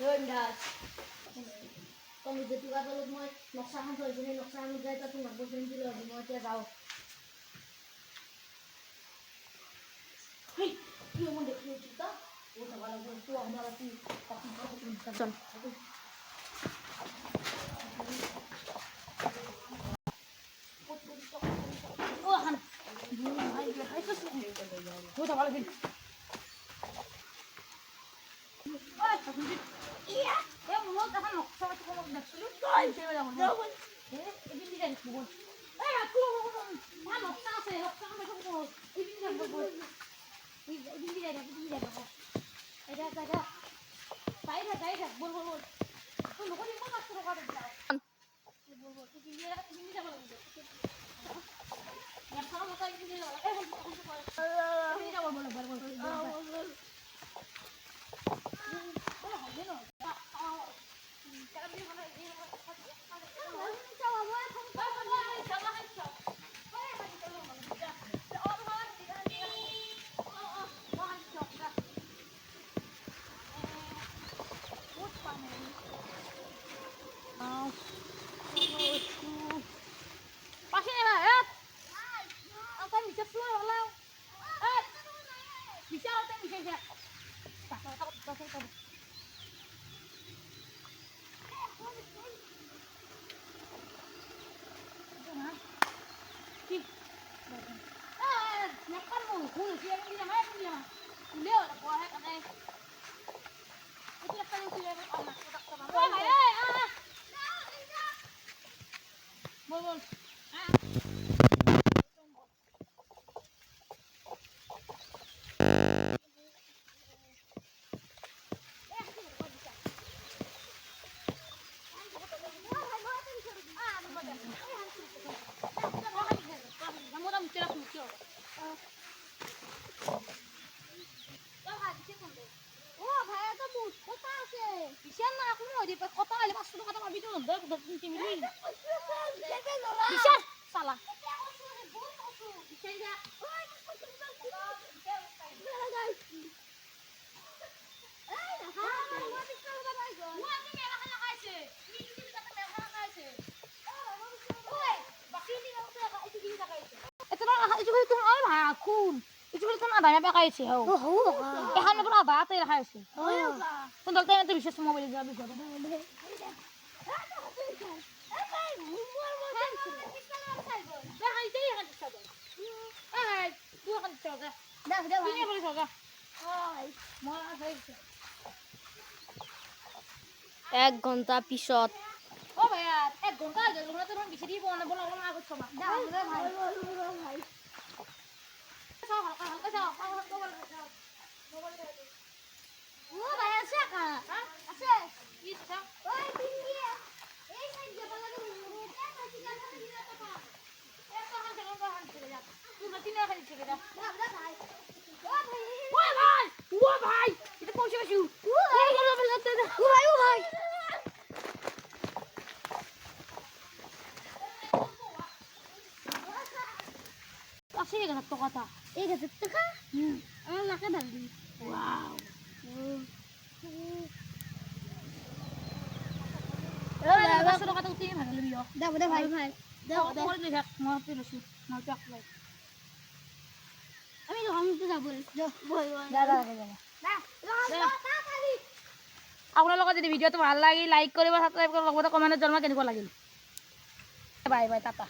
Rendas. Kalau jadi kalau mau noksahan tuh jadi noksahan udah itu tuh nggak boleh dulu di mau dia tahu. Hei, dia mau dek kita. Udah kalau tua malah sih tapi aku bisa. Oh, han. Udah kalau gini. Iya, ya mau tahan loh, sama cukup mau dah sulit. Coba dah mau. Ini dia nih bukan. Aku mana noksa sih, noksa macam tu. Ini dia bukan. Ini dia bukan. Ada. Saya, bol. Tuh, kau ni mana suruh kau dah. Bol. Ini dia bukan. Yang sama kau ini dia. Ini dia bol. Bisa salah. Adanya pakai sih, kan berapa atau ya kayak sih? Tunggal tanya tuh bisa semua boleh jadi bisa. এক ঘন্টা পিছত ও ভাইয়া 1 ঘন্টা আগে তোমরা তো বেশি দিব না বলা বলা আগে সময় দাও রে ভাই যাও হালকা যাও ও ভাই আছে কা আছে ইচ্ছা ওই পিঙ্গি এই সাইড যে বলা তো কাছে দিলা তো পা হান চলে যা তুই মতিনা খালি থেকে দাও ভাই ও ভাই এটা পৌঁছে গেছু ও ভাই Asli kan satu kata. Gak teka আমার লাকে ঢালবি Wow. Ada sudah kata uti mana lebih yo. দাও ভাই দাও Mau lihat mau pilih sih. Mau cak lagi. আমি তো আমি তো যাব আপোনালোকৰ যদি ভিডিঅ'টো ভাল লাগিল লাইক কৰিব সাবস্ক্ৰাইব কৰিব লগতে কমেণ্টত জনাব কেনেকুৱা লাগিল বাই টাটা